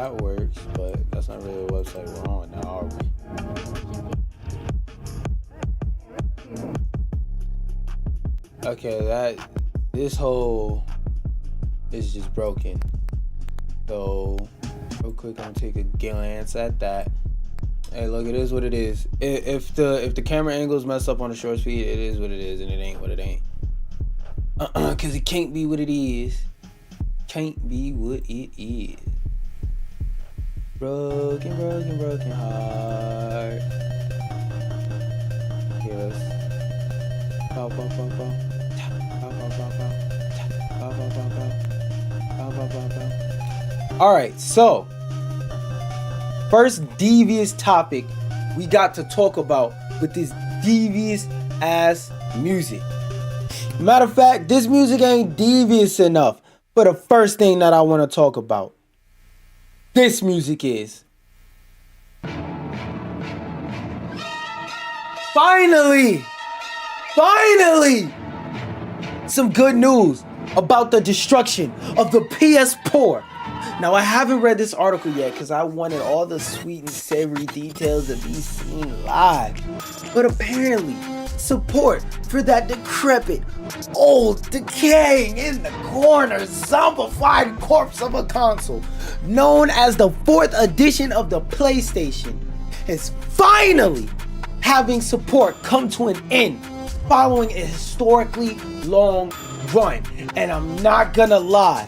that works, but that's not really a website we're on now, are we? Okay, this whole is just broken. So real quick, I'm gonna take a glance at that. Hey, look, it is what it is. If the camera angles mess up on the short speed, it is what it is, and it ain't what it ain't. Cause it can't be what it is. Can't be what it is. Broken heart. Yes. All right, so first devious topic we got to talk about with this devious ass music. Matter of fact, this music ain't devious enough for the first thing that I want to talk about. This music is. Finally, some good news about the destruction of the PS4. Now, I haven't read this article yet because I wanted all the sweet and savory details to be seen live. But apparently, support for that decrepit, old, decaying, in the corner, zombified corpse of a console, known as the 4th edition of the PlayStation, is finally having support come to an end following a historically long run. And I'm not gonna lie,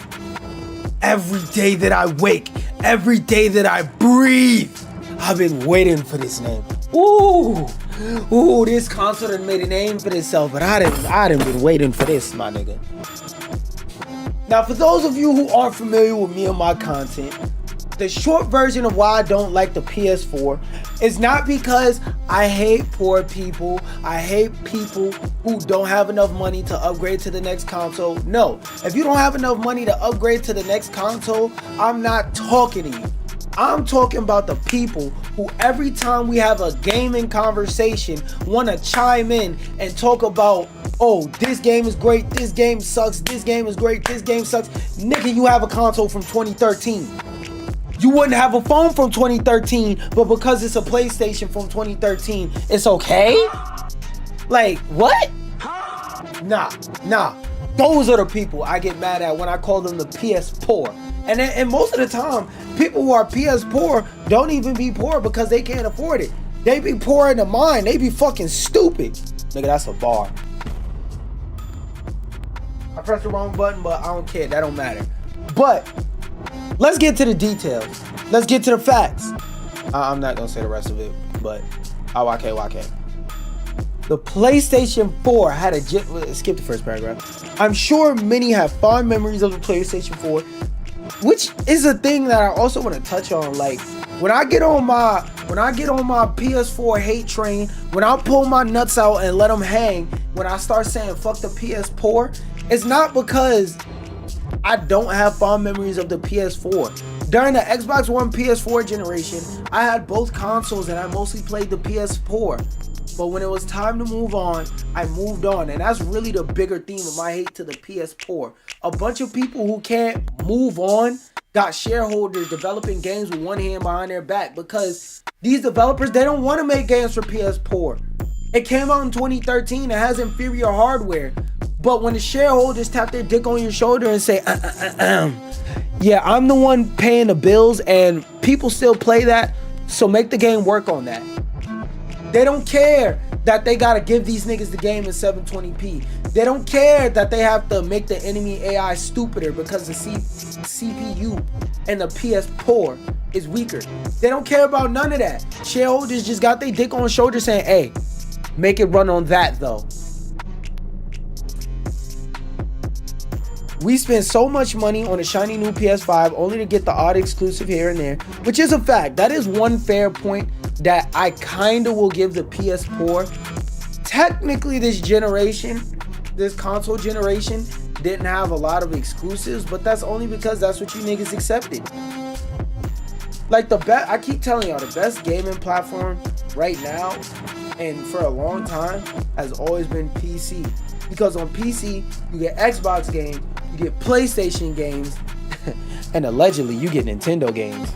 every day that I wake, every day that I breathe, I've been waiting for this name. Ooh, this console done made a name for itself, but I done been waiting for this, my nigga. Now, for those of you who aren't familiar with me and my content, the short version of why I don't like the PS4 is not because I hate poor people, I hate people who don't have enough money to upgrade to the next console. No, if you don't have enough money to upgrade to the next console, I'm not talking to you. I'm talking about the people who every time we have a gaming conversation want to chime in and talk about, oh, this game is great, this game sucks, this game is great, this game sucks. Nigga, you have a console from 2013. You wouldn't have a phone from 2013, but because it's a PlayStation from 2013, it's okay? Like, what? Nah. Those are the people I get mad at when I call them the PS4. And most of the time, people who are PS4 don't even be poor because they can't afford it. They be poor in the mind. They be fucking stupid. Nigga, that's a bar. I pressed the wrong button, but I don't care. That don't matter. But let's get to the details. Let's get to the facts. I'm not gonna say the rest of it, but YK. The PlayStation 4 had skip the first paragraph. I'm sure many have fond memories of the PlayStation 4, which is a thing that I also want to touch on. Like, when I get on my PS4 hate train, when I pull my nuts out and let them hang, when I start saying fuck the PS4, it's not because I don't have fond memories of the PS4. During the Xbox One PS4 generation, I had both consoles and I mostly played the PS4. But when it was time to move on, I moved on. And that's really the bigger theme of my hate to the PS4. A bunch of people who can't move on got shareholders developing games with one hand behind their back because these developers, they don't want to make games for PS4. It came out in 2013. It has inferior hardware. But when the shareholders tap their dick on your shoulder and say, yeah, I'm the one paying the bills and people still play that, so make the game work on that. They don't care that they gotta give these niggas the game in 720p. They don't care that they have to make the enemy AI stupider because the CPU and the PS4 is weaker. They don't care about none of that. Shareholders just got their dick on the shoulder saying, hey, make it run on that though. We spend so much money on a shiny new PS5 only to get the odd exclusive here and there, which is a fact. That is one fair point that I kind of will give the PS4. Technically, this console generation didn't have a lot of exclusives, but that's only because that's what you niggas accepted. Like I keep telling y'all, the best gaming platform right now and for a long time has always been PC. Because on PC, you get Xbox games, you get PlayStation games, And allegedly, you get Nintendo games.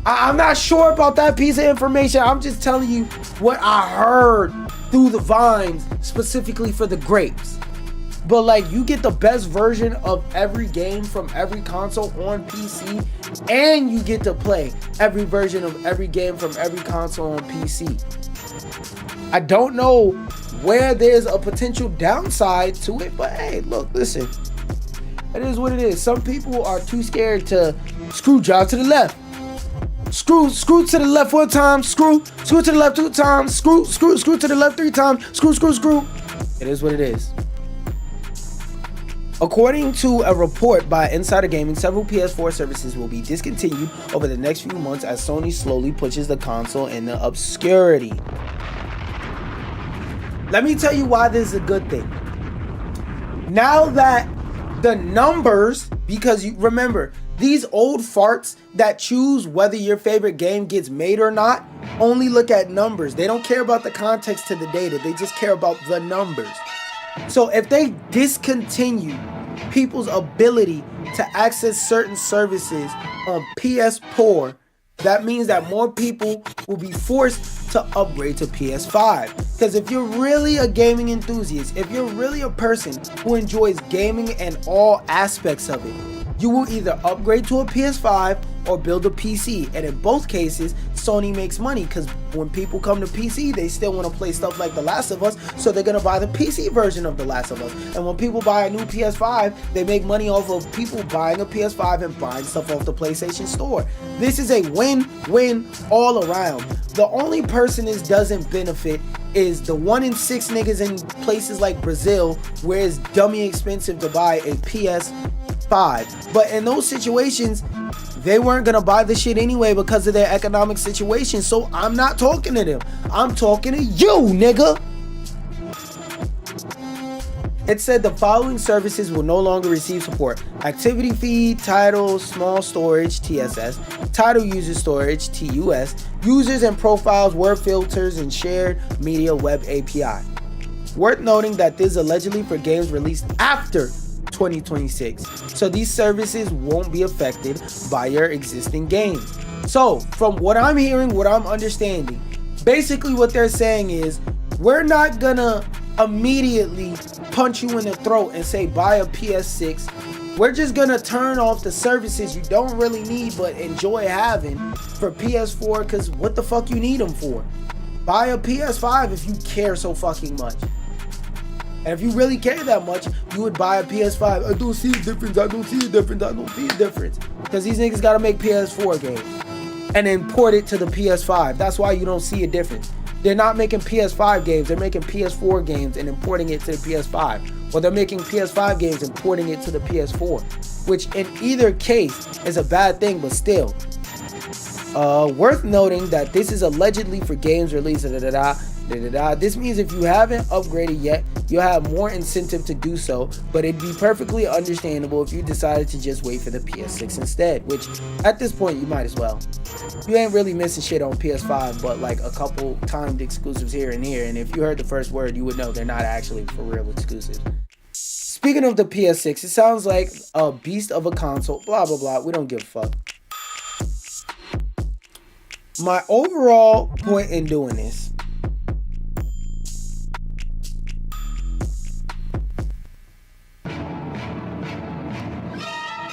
I'm not sure about that piece of information. I'm just telling you what I heard through the vines, specifically for the grapes. But like, you get the best version of every game from every console on PC, and you get to play every version of every game from every console on PC. I don't know where there's a potential downside to it, but hey, look, listen. It is what it is. Some people are too scared to screw job to the left. Screw to the left one time, screw to the left 2 times, screw to the left 3 times, screw. It is what it is. According to a report by Insider Gaming, several PS4 services will be discontinued over the next few months as Sony slowly pushes the console into obscurity. Let me tell you why this is a good thing. Now that the numbers, because you remember, these old farts that choose whether your favorite game gets made or not only look at numbers. They don't care about the context to the data. They just care about the numbers. So if they discontinue people's ability to access certain services on PS4, that means that more people will be forced to upgrade to PS5. Because if you're really a gaming enthusiast, if you're really a person who enjoys gaming and all aspects of it, you will either upgrade to a PS5 or build a PC. And in both cases, Sony makes money, because when people come to PC, they still want to play stuff like The Last of Us, so they're going to buy the PC version of The Last of Us. And when people buy a new PS5, they make money off of people buying a PS5 and buying stuff off the PlayStation Store. This is a win-win all around. The only person this doesn't benefit is the 1 in 6 niggas in places like Brazil, where it's dummy expensive to buy a PS5. But in those situations, they weren't gonna buy the shit anyway because of their economic situation. So I'm not talking to them. I'm talking to you, nigga. It said the following services will no longer receive support: activity feed, title, small storage, TSS, title user storage, TUS, users and profiles, word filters, and shared media web API. Worth noting that this is allegedly for games released after 2026, so these services won't be affected by your existing games. So from what I'm hearing, what I'm understanding, basically what they're saying is, we're not gonna immediately punch you in the throat and say buy a PS6. We're just gonna turn off the services you don't really need but enjoy having for PS4, because what the fuck you need them for? Buy a PS5 if you care so fucking much. And if you really care that much, you would buy a PS5. I don't see a difference. I don't see a difference. I don't see a difference. Because these niggas gotta make PS4 games and import it to the PS5. That's why you don't see a difference. They're not making PS5 games. They're making PS4 games and importing it to the PS5. Or they're making PS5 games and importing it to the PS4. Which in either case is a bad thing, but still. Worth noting that this is allegedly for games released. This means if you haven't upgraded yet, you'll have more incentive to do so, but it'd be perfectly understandable if you decided to just wait for the PS6 instead, which at this point you might as well. You ain't really missing shit on PS5 but like a couple timed exclusives here and here, and if you heard the first word, you would know they're not actually for real exclusives. Speaking of the PS6, it sounds like a beast of a console, blah blah blah, we don't give a fuck. My overall point in doing this,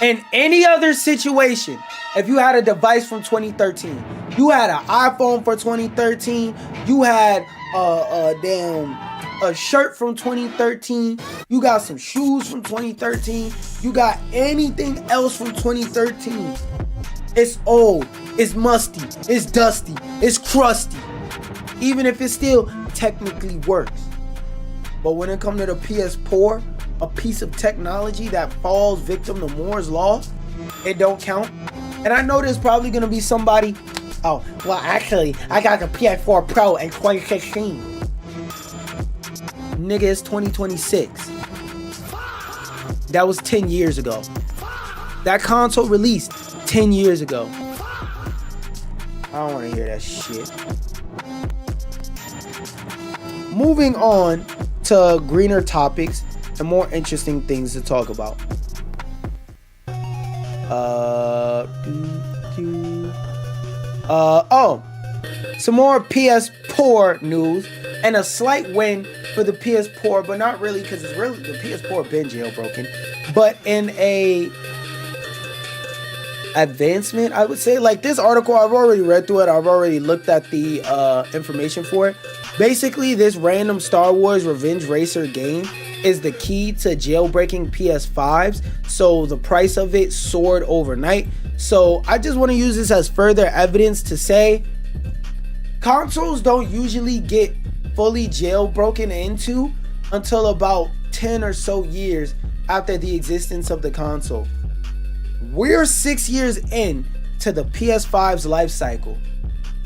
in any other situation, if you had a device from 2013, you had an iPhone for 2013, you had a shirt from 2013, you got some shoes from 2013, you got anything else from 2013, it's old, it's musty, it's dusty, it's crusty, even if it still technically works. But when it comes to the PS4, a piece of technology that falls victim to Moore's law, it don't count. And I know there's probably gonna be somebody, oh, well actually, I got the PS4 Pro in 2016. Nigga, it's 2026. That was 10 years ago. That console released 10 years ago. I don't wanna hear that shit. Moving on to greener topics and more interesting things to talk about. Oh, some more PS4 news and a slight win for the PS4, but not really, because it's really the PS4 been jailbroken. But in a advancement, I would say, like this article, I've already read through it. I've already looked at the information for it. Basically, this random Star Wars Revenge Racer game is the key to jailbreaking PS5s, so the price of it soared overnight. So I just want to use this as further evidence to say consoles don't usually get fully jailbroken into until about 10 or so years after the existence of the console. We're 6 years in to the PS5's life cycle,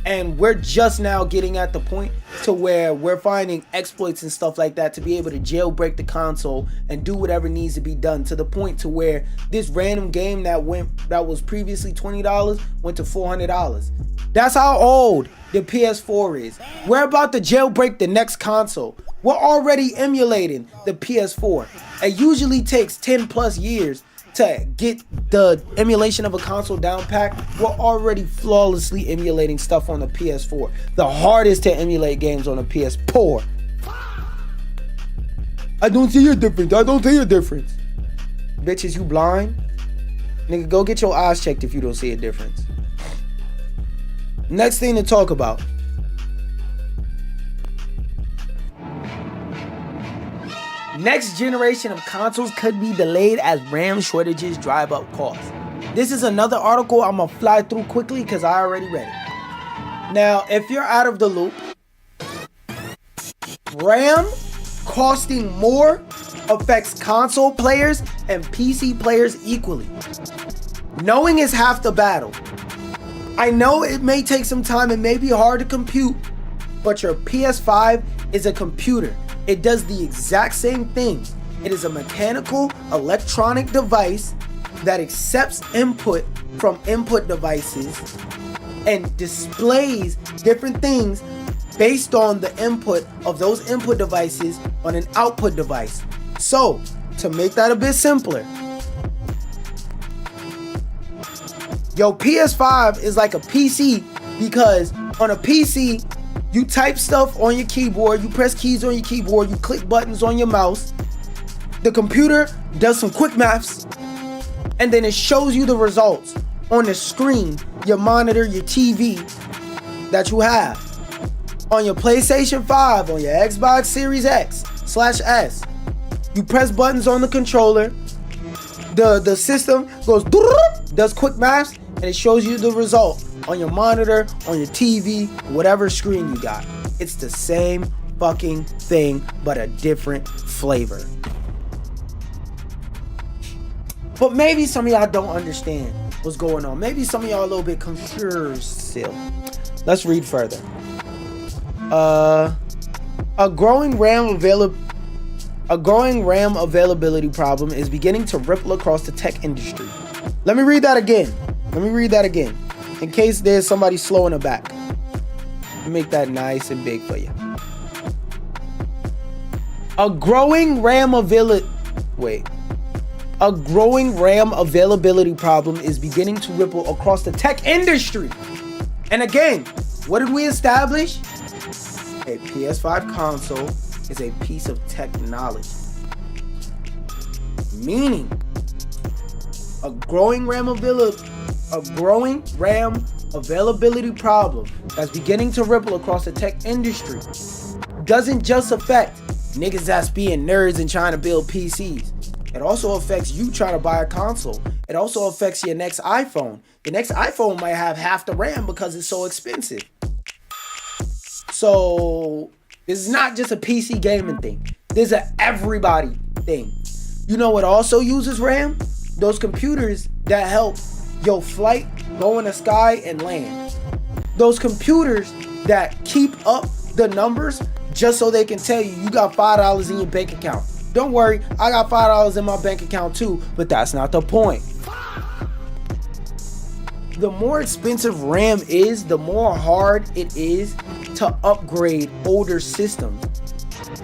and we're just now getting at the point to where we're finding exploits and stuff like that to be able to jailbreak the console and do whatever needs to be done, to the point to where this random game that was previously $20 went to $400. That's how old the PS4 is. We're about to jailbreak the next console. We're already emulating the PS4. It usually takes 10 plus years to get the emulation of a console down pat. We're already flawlessly emulating stuff on the PS4. The hardest to emulate games on the PS4. I don't see a difference. I don't see a difference. Bitches, you blind? Nigga, go get your eyes checked if you don't see a difference. Next thing to talk about. Next generation of consoles could be delayed as RAM shortages drive up costs. This is another article I'm gonna fly through quickly because I already read it. Now, if you're out of the loop, RAM costing more affects console players and PC players equally. Knowing is half the battle. I know it may take some time, it may be hard to compute, but your PS5 is a computer. It does the exact same thing. It is a mechanical electronic device that accepts input from input devices and displays different things based on the input of those input devices on an output device. So, to make that a bit simpler, your PS5 is like a PC, because on a PC, you type stuff on your keyboard, you press keys on your keyboard, you click buttons on your mouse. The computer does some quick maths, and then it shows you the results on the screen, your monitor, your TV that you have. On your PlayStation 5, on your Xbox Series X/S, you press buttons on the controller, the system goes, does quick maths, and it shows you the result on your monitor, on your TV, whatever screen you got. It's the same fucking thing, but a different flavor. But maybe some of y'all don't understand what's going on. Maybe some of y'all a little bit confused still. Let's read further. A growing RAM availability problem is beginning to ripple across the tech industry. Let me read that again. In case there's somebody slow in the back. Make that nice and big for you. A growing RAM availability problem is beginning to ripple across the tech industry. And again, what did we establish? A PS5 console is a piece of technology. Meaning, a growing RAM availability problem that's beginning to ripple across the tech industry doesn't just affect niggas that's being nerds and trying to build PCs. It also affects you trying to buy a console. It also affects your next iPhone. The next iPhone might have half the RAM because it's so expensive. So this is not just a PC gaming thing. This is an everybody thing. You know what also uses RAM? Those computers that help your flight go in the sky and land. Those computers that keep up the numbers just so they can tell you got $5 in your bank account. Don't worry, I got $5 in my bank account too, but that's not the point. The more expensive RAM is, the more hard it is to upgrade older systems.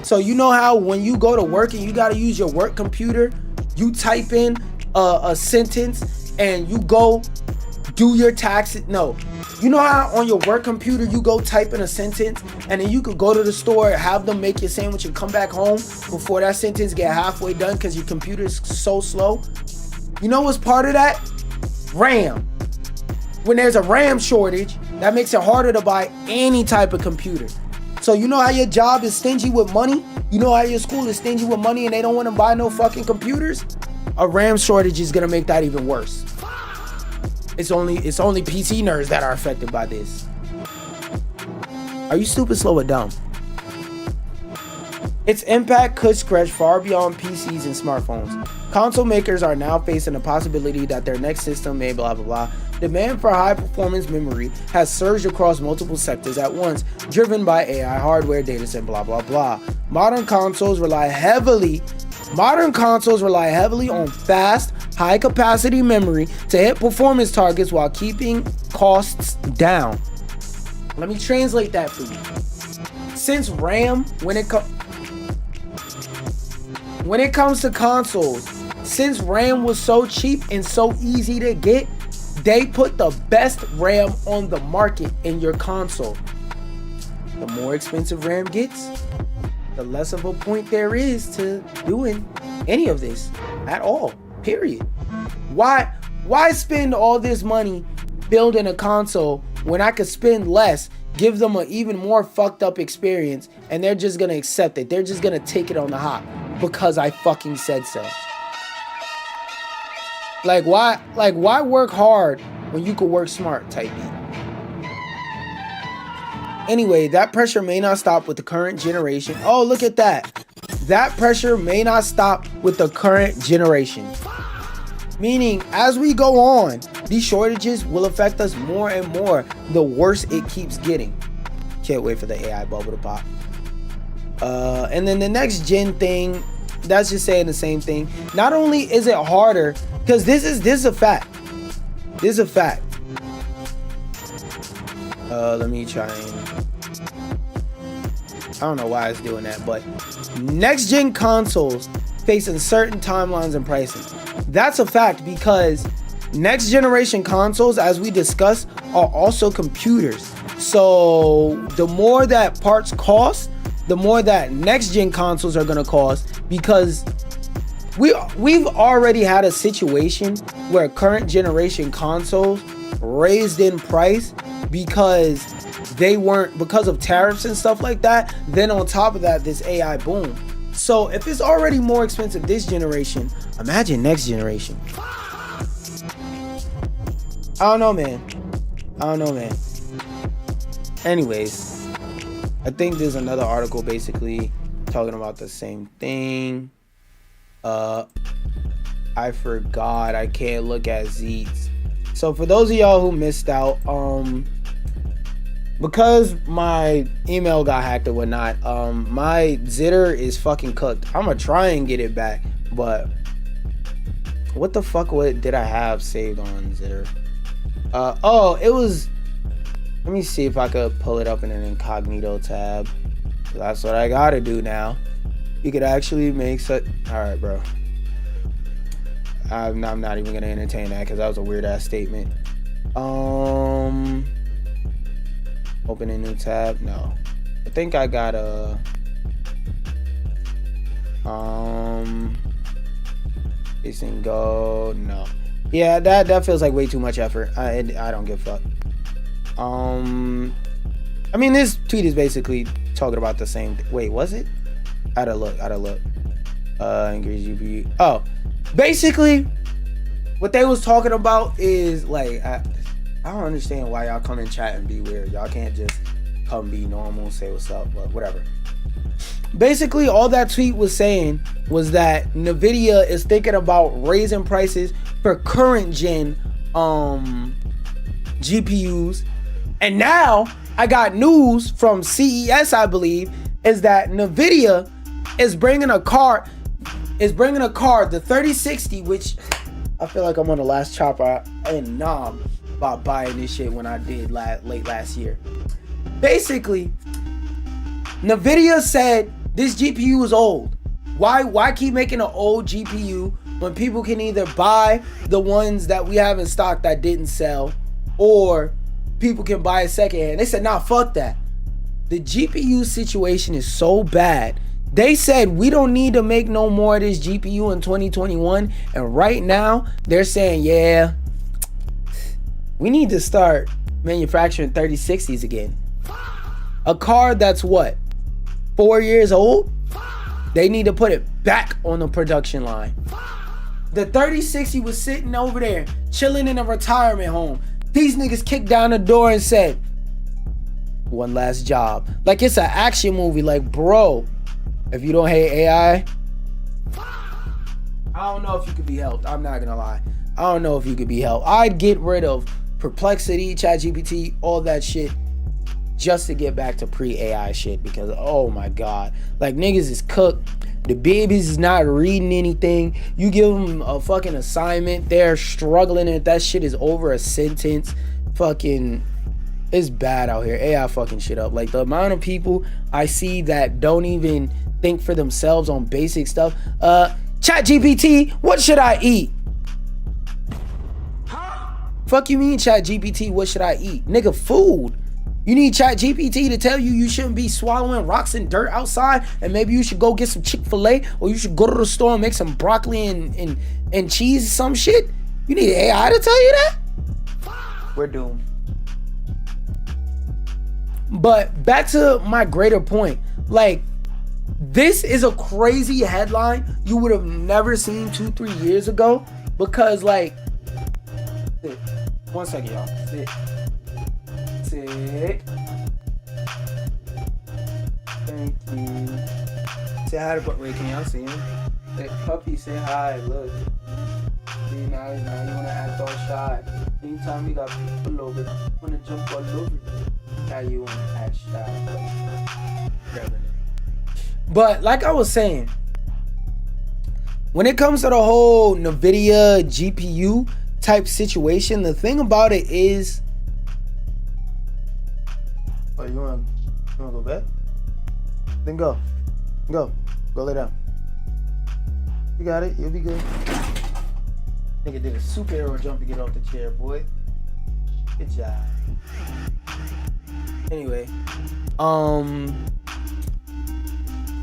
So you know how when you go to work and you gotta use your work computer, you type in a sentence and you go do your taxes. No, you know how on your work computer you go type in a sentence and then you could go to the store, have them make your sandwich and come back home before that sentence get halfway done because your computer is so slow? You know what's part of that? RAM. When there's a RAM shortage, that makes it harder to buy any type of computer. So you know how your job is stingy with money? You know how your school is stingy with money and they don't want to buy no fucking computers? A RAM shortage is gonna make that even worse. It's only PC nerds that are affected by this. Are you stupid, slow, or dumb? Its impact could stretch far beyond PCs and smartphones. Console makers are now facing the possibility that their next system may blah blah blah. Demand for high performance memory has surged across multiple sectors at once, driven by AI hardware, data set, blah blah blah. Modern consoles rely heavily on fast, high capacity memory to hit performance targets while keeping costs down. Let me translate that for you. Since RAM, when it comes to consoles, since RAM was so cheap and so easy to get, they put the best RAM on the market in your console. The more expensive RAM gets, the less of a point there is to doing any of this at all, period. Why spend all this money building a console when I could spend less, give them an even more fucked up experience, and they're just gonna accept it? They're just gonna take it on the hop because I fucking said so. Like why work hard when you could work smart type beat? Anyway, that pressure may not stop with the current generation. Oh, look at that. That pressure may not stop with the current generation. Meaning, as we go on, these shortages will affect us more and more the worse it keeps getting. Can't wait for the AI bubble to pop. And then the next gen thing, that's just saying the same thing. Not only is it harder, because this is a fact. This is a fact. Let me try and... I don't know why it's doing that, but next gen consoles facing certain timelines and pricing. That's a fact because next generation consoles, as we discussed, are also computers. So the more that parts cost, the more that next gen consoles are gonna cost, because we've already had a situation where current generation consoles raised in price because because of tariffs and stuff like that. Then on top of that, this AI boom. So if it's already more expensive this generation, imagine next generation. I don't know, man. Anyways, I think there's another article basically talking about the same thing. I forgot. I can't look at Zeets. So for those of y'all who missed out, because my email got hacked or whatnot, my Zitter is fucking cooked. I'm gonna try and get it back, but what the fuck did I have saved on Zitter? Oh, it was... Let me see if I could pull it up in an incognito tab. That's what I gotta do now. You could actually make such... Alright, bro. I'm not even gonna entertain that because that was a weird ass statement. Open a new tab. No, I think I got a facing go. No, yeah, that feels like way too much effort. I don't give a fuck. I mean, this tweet is basically talking about the same thing. Wait, was it? I gotta look. Increase GPU. Oh, basically, what they was talking about is like, I don't understand why y'all come in chat and be weird. Y'all can't just come be normal, say what's up, but whatever. Basically, all that tweet was saying was that Nvidia is thinking about raising prices for current gen GPUs. And now I got news from CES, I believe, is that Nvidia is bringing a card, the 3060, which I feel like I'm on the last chopper in Nam about buying this shit when I did late last year. Basically, Nvidia said this GPU is old. Why keep making an old GPU when people can either buy the ones that we have in stock that didn't sell, or people can buy it secondhand. They said, nah, fuck that. The GPU situation is so bad. They said we don't need to make no more of this GPU in 2021. And right now, they're saying, yeah, we need to start manufacturing 3060s again. A car that's what, 4 years old? They need to put it back on the production line. The 3060 was sitting over there, chilling in a retirement home. These niggas kicked down the door and said, one last job. Like it's an action movie. Like, bro, if you don't hate AI, I don't know if you could be helped. I'm not gonna lie. I don't know if you could be helped. I'd get rid of Perplexity, ChatGPT, all that shit, just to get back to pre-AI shit, because oh my god, like niggas is cooked. The babies is not reading anything. You give them a fucking assignment, they're struggling, and if that shit is over a sentence, fucking, it's bad out here. AI fucking shit up. Like the amount of people I see that don't even think for themselves on basic stuff. ChatGPT, what should I eat? Fuck you mean ChatGPT, what should I eat? Nigga, food. You need ChatGPT to tell you shouldn't be swallowing rocks and dirt outside, and maybe you should go get some Chick-fil-A, or you should go to the store and make some broccoli and cheese or some shit? You need AI to tell you that? We're doomed. But back to my greater point, like, this is a crazy headline you would have never seen 2-3 years ago, because like, sit. 1 second, y'all. Sit. Thank you. Say hi to Wait, can y'all see him? Hey, puppy, say hi. Look. See, now you wanna act all shy. Anytime we got people over, wanna jump all over. Now you wanna act shy. But like I was saying, when it comes to the whole NVIDIA GPU type situation, the thing about it is, oh, you wanna go back? Then go lay down. You got it. You'll be good. Nigga did a superhero jump to get off the chair, boy. Good job. Anyway,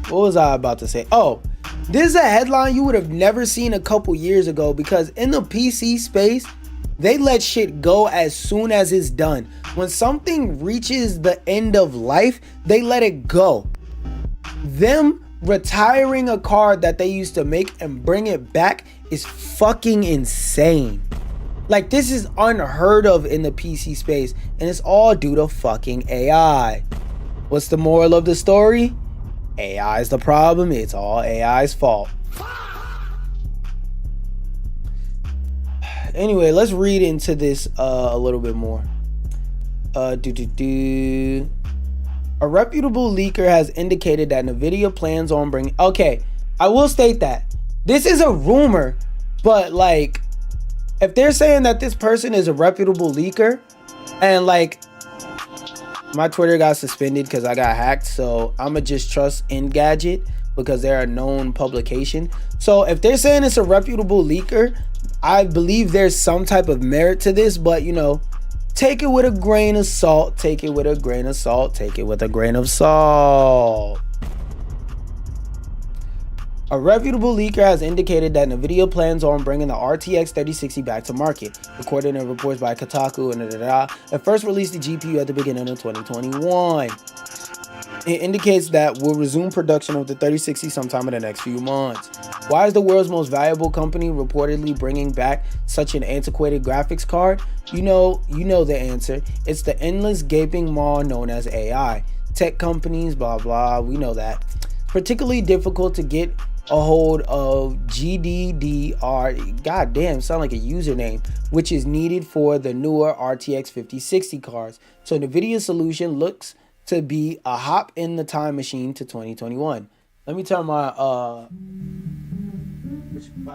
what was I about to say? Oh, this is a headline you would have never seen a couple years ago, because in the PC space, they let shit go as soon as it's done. When something reaches the end of life, they let it go. Them retiring a card that they used to make and bring it back is fucking insane. Like, this is unheard of in the PC space, and it's all due to fucking AI. What's the moral of the story? AI is the problem. It's all AI's fault. Anyway, let's read into this a little bit more. A reputable leaker has indicated that NVIDIA plans on bringing... Okay, I will state that this is a rumor, but like, if they're saying that this person is a reputable leaker, and like, my Twitter got suspended because I got hacked, so I'ma just trust Engadget because they're a known publication. So if they're saying it's a reputable leaker, I believe there's some type of merit to this, but you know, take it with a grain of salt. Take it with a grain of salt. Take it with a grain of salt. A reputable leaker has indicated that NVIDIA plans on bringing the RTX 3060 back to market, according to reports by Kotaku and first released the GPU at the beginning of 2021. It indicates that we'll resume production of the 3060 sometime in the next few months. Why is the world's most valuable company reportedly bringing back such an antiquated graphics card? You know the answer. It's the endless gaping maw known as AI. Tech companies, blah blah, we know that. Particularly difficult to get a hold of GDDR, goddamn, sound like a username, which is needed for the newer RTX 5060 cards. So NVIDIA's solution looks to be a hop in the time machine to 2021. Let me turn my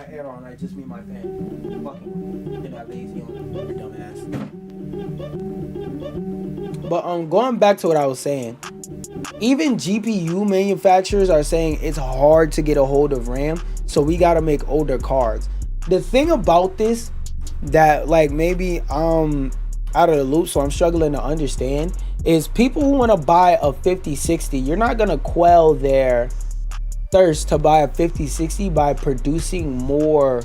air on. I just mean my fan. Fucking you're not lazy on your dumb ass. But going back to what I was saying, even GPU manufacturers are saying it's hard to get a hold of RAM. so we gotta make older cards. The thing about this that like maybe I'm out of the loop, so I'm struggling to understand, is people who want to buy a 5060, you're not gonna quell their thirst to buy a 5060 by producing more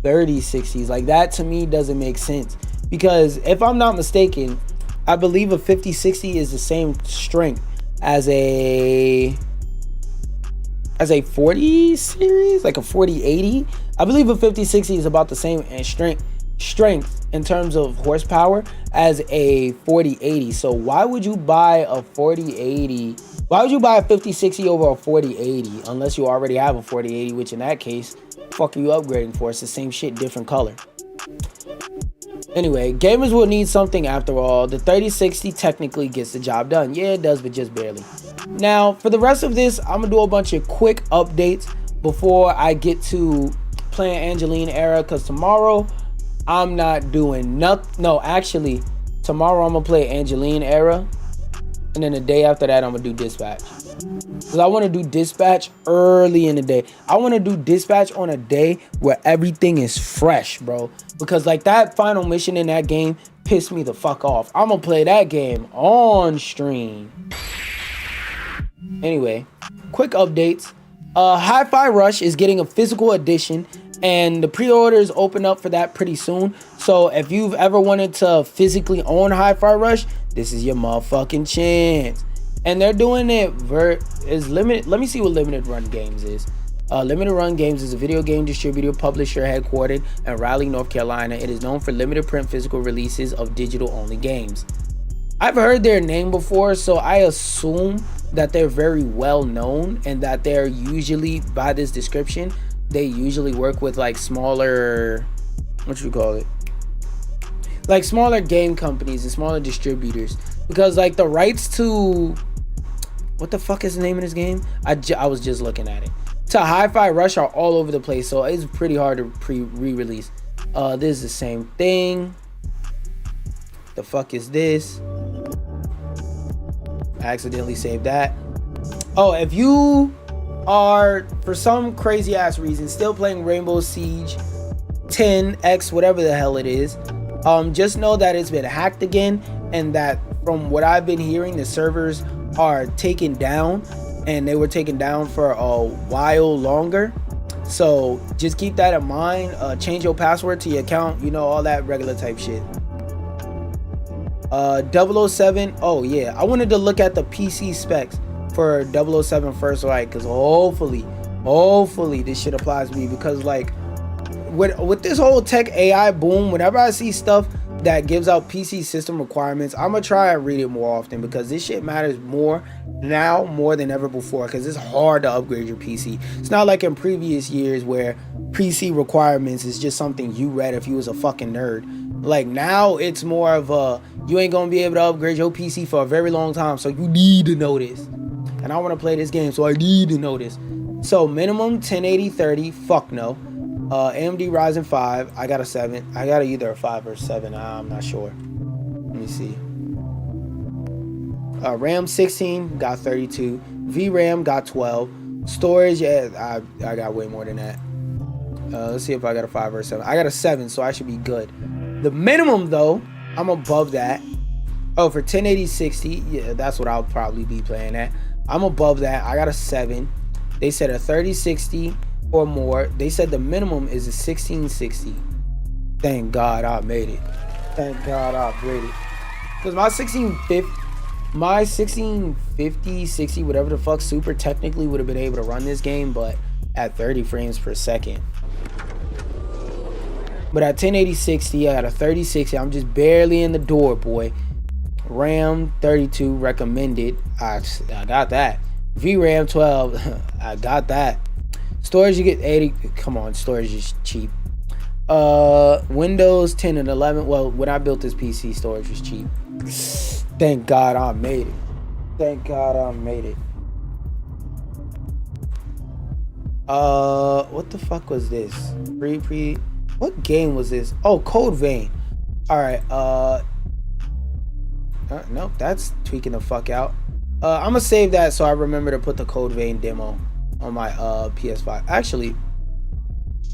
3060s. Like, that to me doesn't make sense, because if I'm not mistaken, I believe a 5060 is the same strength as a 40 series, like a 4080. I believe a 5060 is about the same in strength in terms of horsepower as a 4080. So why would you buy a 4080? Why would you buy a 5060 over a 4080 unless you already have a 4080, which in that case, fuck are you upgrading for? It's the same shit, different color. Anyway, gamers will need something after all. The 3060 technically gets the job done. Yeah, it does, but just barely. Now, for the rest of this, I'm gonna do a bunch of quick updates before I get to playing Angeline era, because tomorrow I'm not doing nothing. No, actually, tomorrow I'm gonna play Angeline era, and then the day after that I'm gonna do dispatch, because I want to do dispatch early in the day. I want to do dispatch on a day where everything is fresh, bro, because like that final mission in that game pissed me the fuck off. I'm gonna play that game on stream. Anyway, quick updates. Hi-Fi Rush is getting a physical edition, and the pre-orders open up for that pretty soon. So if you've ever wanted to physically own Hi-Fi Rush, this is your motherfucking chance. And they're doing it is limited. Let me see what Limited Run Games is. Limited Run Games is a video game distributor, publisher headquartered in Raleigh, North Carolina. It is known for limited print physical releases of digital-only games. I've heard their name before, so I assume that they're very well known, and that they're usually, by this description, they usually work with like smaller, what you call it, like smaller game companies and smaller distributors, because like the rights to, what the fuck is the name of this game? I was just looking at it. To Hi-Fi Rush are all over the place, so it's pretty hard to re-release. This is the same thing. The fuck is this? I accidentally saved that. Oh, if you are, for some crazy ass reason, still playing Rainbow Siege 10X, whatever the hell it is, just know that it's been hacked again, and that from what I've been hearing, the servers are taken down, and they were taken down for a while longer. So just keep that in mind. Change your password to your account, you know, all that regular type shit. 007, oh yeah, I wanted to look at the PC specs for 007 First Light, because hopefully this shit applies to me, because like with this whole tech AI boom, whenever I see stuff that gives out PC system requirements, I'm gonna try and read it more often, because this shit matters more now more than ever before, because it's hard to upgrade your PC. It's not like in previous years where PC requirements is just something you read if you was a fucking nerd. Like now it's more of a, you ain't gonna be able to upgrade your PC for a very long time, so you need to know this. And I want to play this game, so I need to know this. So minimum 1080 30, fuck no. AMD Ryzen 5, I got a 7. I got either a 5 or 7, I'm not sure. Let me see. RAM 16, got 32. VRAM got 12. Storage, yeah, I got way more than that. Let's see if I got a 5 or a 7. I got a 7, so I should be good. The minimum though, I'm above that. Oh, for 1080 60, yeah, that's what I'll probably be playing at. I'm above that. I got a 7. They said a 3060 or more. They said the minimum is a 1660. Thank God I made it. Thank God I upgraded. Because my 1650, 60, whatever the fuck, super technically would have been able to run this game, but at 30 frames per second. But at 1080 60, I got a 3060. I'm just barely in the door, boy. RAM 32 recommended. I got that. VRAM 12. I got that. Storage, you get 80. Come on, storage is cheap. Windows 10 and 11. Well, when I built this PC, storage was cheap. Thank God I made it. Thank God I made it. What the fuck was this? What game was this? Oh, Code Vein. All right. Nope, that's tweaking the fuck out. I'm gonna save that so I remember to put the Code Vein demo on my PS5. Actually,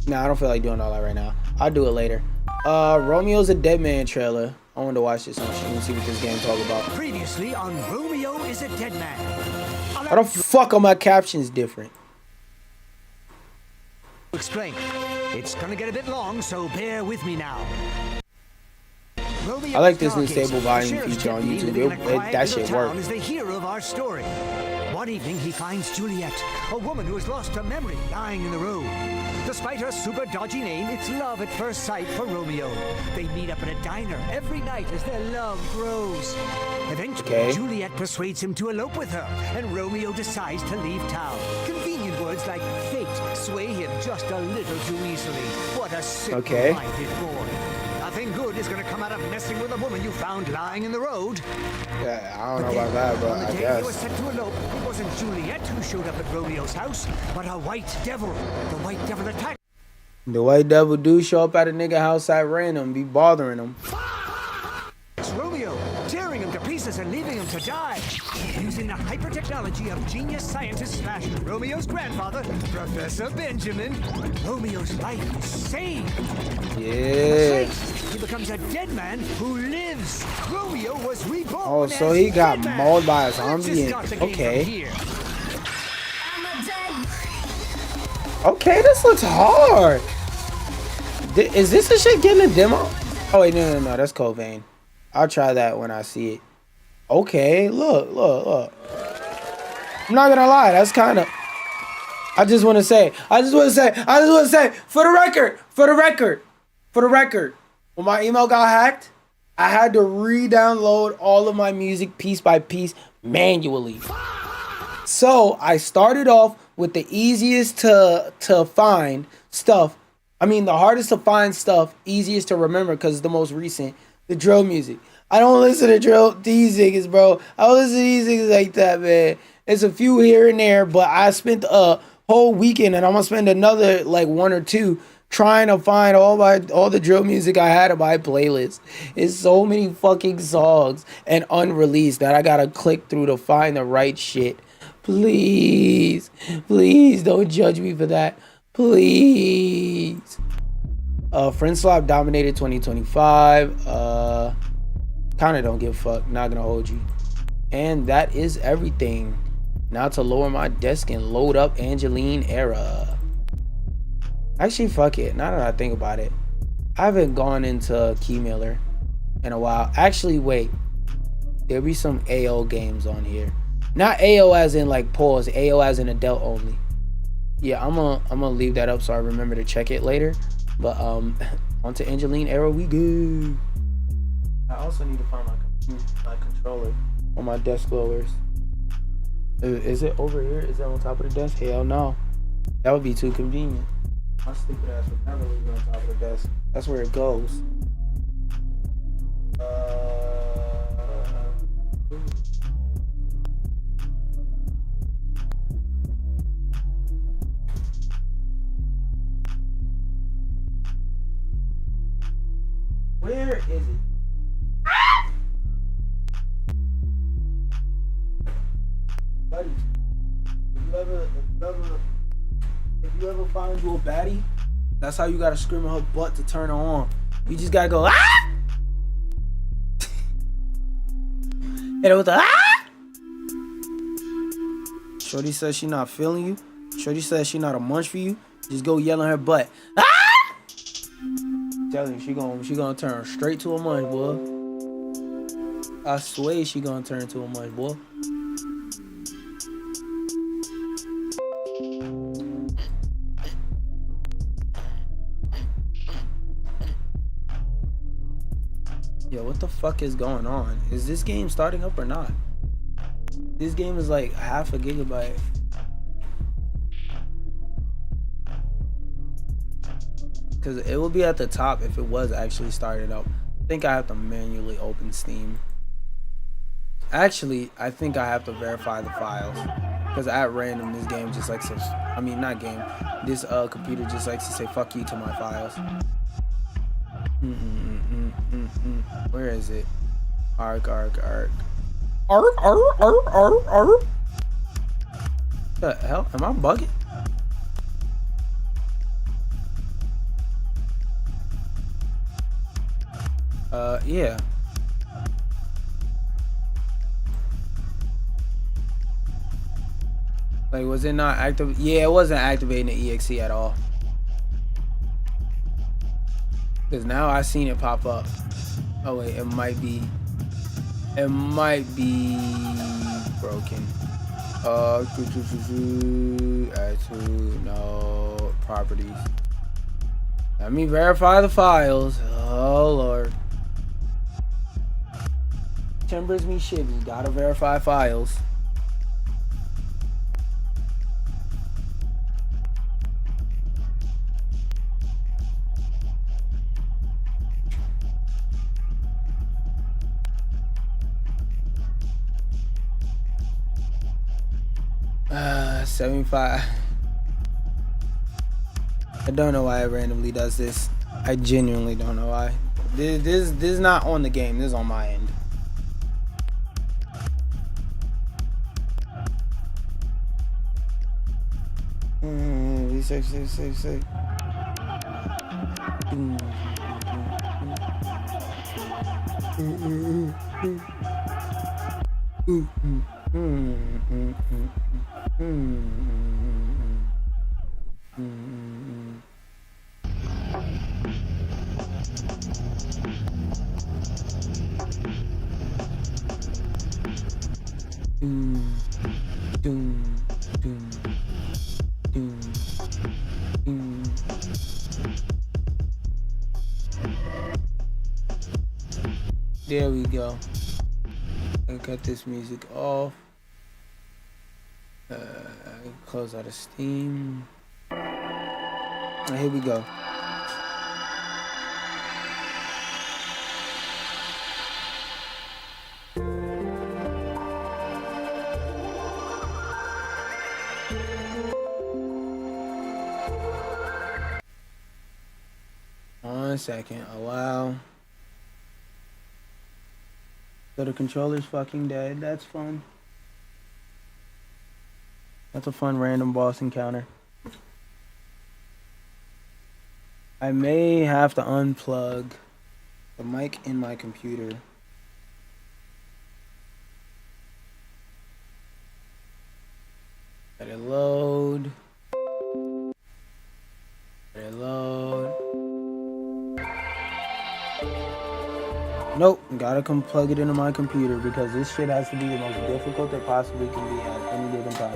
Nah, I don't feel like doing all that right now. I'll do it later. Romeo's a Dead Man trailer. I wanted to watch this on stream and see what this game talk about. Previously on Romeo is a Dead Man. How the fuck are my captions different? Explain. It's gonna get a bit long, so bear with me now. I like this new stable volume feature on YouTube. That shit works. Is the hero of our story. One evening he finds Juliet, a woman who has lost her memory, lying in the road. Despite her super dodgy name, it's love at first sight for Romeo. They meet up at a diner every night as their love grows. Eventually, Juliet persuades him to elope with her, and Romeo decides to leave town. Convenient words like fate sway him just a little too easily. What a simple-minded boy. Nothing good is going to come out of messing with a woman you found lying in the road. Yeah, I don't know about that, but I guess. They were set to elope. It wasn't Juliet who showed up at Romeo's house, but a white devil. The white devil attacked. The white devil do show up at a nigga house at random, be bothering him. It's Romeo, tearing him to pieces and leaving him to die. Using the hyper technology of genius scientist slash Romeo's grandfather, Professor Benjamin, Romeo's life is saved. Yeah. He becomes a dead man who lives. Romeo was reborn. Oh, so he got mauled by a zombie. Okay. Okay, this looks hard. Is this a shit getting a demo? Oh wait, no, that's Qaptain. I'll try that when I see it. Okay, look. I'm not gonna lie, that's kind of. I just want to say, for the record, when my email got hacked, I had to re-download all of my music piece by piece manually. So I started off with the easiest to find stuff. I mean, the hardest to find stuff, easiest to remember because it's the most recent. The drill music. I don't listen to these niggas, bro. I don't listen to these niggas like that, man. It's a few here and there, but I spent a whole weekend and I'm gonna spend another like 1 or 2 trying to find all the drill music I had on my playlist. It's so many fucking songs and unreleased that I gotta click through to find the right shit. Please don't judge me for that. Please. Friend Swap dominated 2025. Kind of don't give a fuck. Not gonna hold you. And that is everything. Now to lower my desk and load up Angeline era. Actually, fuck it. Now that I think about it, I haven't gone into Keymailer in a while. Actually, wait. There'll be some AO games on here. Not AO as in like pause. AO as in adult only. Yeah, I'm gonna leave that up so I remember to check it later. But onto Angeline era we go. I also need to find my controller on my desk lowers. Is it over here? Is it on top of the desk? Hell no. That would be too convenient. My stupid ass would never leave it on top of the desk. That's where it goes. Where is it? Buddy, if you ever find you a baddie, that's how you gotta scream at her butt to turn her on. You just gotta go, ah! And it was the, ah! Shorty says she not feeling you. Shorty says she not a munch for you. Just go yell on her butt. Ah! Tell you, she gonna turn straight to a munch, boy. I swear she gonna turn to a munch, boy. Yo, what the fuck is going on? Is this game starting up or not? This game is like half a gigabyte. Because it will be at the top if it was actually started up. I think I have to manually open Steam. Actually, I think I have to verify the files. Because at random, this game just likes to... I mean, not game. This computer just likes to say fuck you to my files. Where is it? Arc. The hell? Am I bugging? Yeah. Like, was it not active? Yeah, it wasn't activating the EXE at all. Because now I seen it pop up. Oh wait, it might be broken. No properties. Let me verify the files. Oh lord. Timbers me shivvy. Gotta verify files. Uh, 75. I don't know why it randomly does this. I genuinely don't know why. This is not on the game. This is on my end. Safe. There we go. I cut this music off. Close out of Steam. And here we go. One second. Allow. So the controller's fucking dead. That's fun. That's a fun random boss encounter. I may have to unplug the mic in my computer. Let it load. Let it load. Nope, gotta come plug it into my computer because this shit has to be the most difficult it possibly can be at any given time.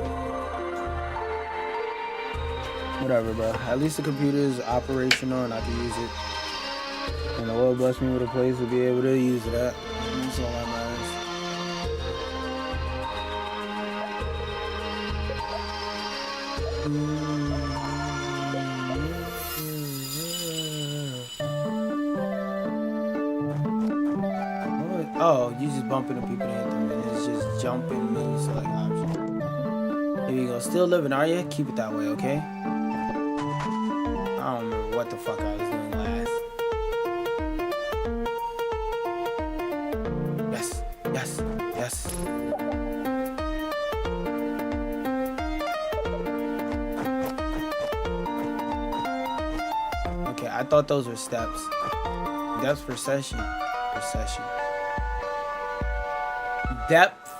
Whatever, bro. At least the computer is operational and I can use it. And the Lord bless me with a place to be able to use that. That's all that matters. Oh, you just bumping the people to hit them and it's just jumping me, select option. Here you go. Still living, are you? Keep it that way, okay? I don't remember what the fuck I was doing last. Yes. Okay, I thought those were steps. Depth perception. Depth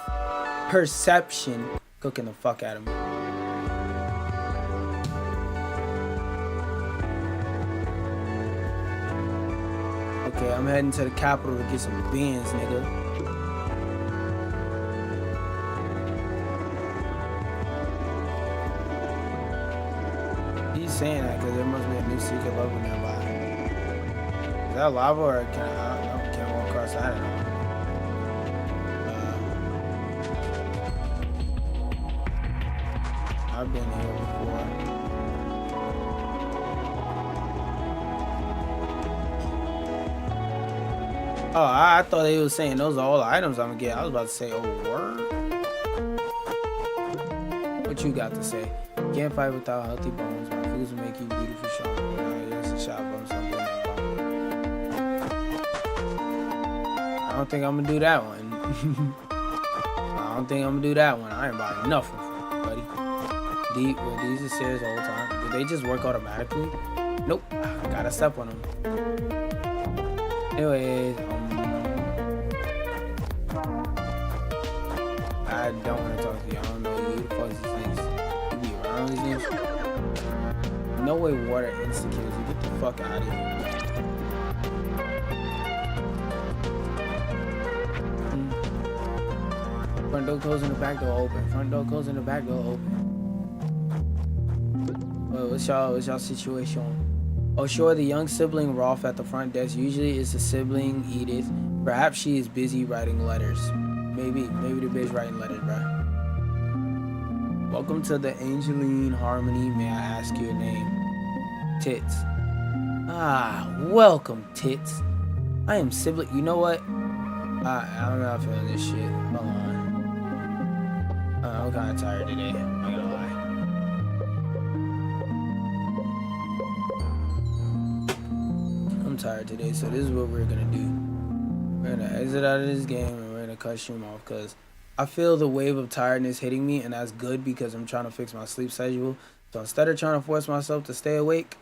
perception. Cooking the fuck out of me. Okay, I'm heading to the capital to get some beans, nigga. He's saying that because there must be a new secret level nearby. Is that lava or can I can't walk across that at all? I've been here before. Oh, I thought they were saying those are all the items I'm gonna get. I was about to say, oh, word. What you got to say? Can't fight without healthy bones. My fingers will make you beautiful strong. That's a shot from something. I don't think I'm gonna do that one. I ain't buying nothing for it, buddy. Were these the stairs the whole time? Did they just work automatically? Nope. I gotta step on them. Anyways, I don't want to talk to you. I don't know who the fuck is these things. You be around these things? No way water insta-kills you. Get the fuck out of here. Front door closed and the back door open. Front door closed and the back door open. Well, what's y'all situation? Oh, sure, the young sibling Rolf at the front desk. Usually it's the sibling Edith. Perhaps she is busy writing letters. Maybe the bitch writing letters, bruh. Welcome to the Angeline Harmony. May I ask your name? Tits. Ah, welcome, Tits. I am sibling. You know what? I'm not feeling this shit. Hold on. I'm kind of tired today. I'm not gonna lie. I'm tired today, so this is what we're gonna do. We're gonna exit out of this game and we're gonna cut stream off because I feel the wave of tiredness hitting me, and that's good because I'm trying to fix my sleep schedule. So instead of trying to force myself to stay awake,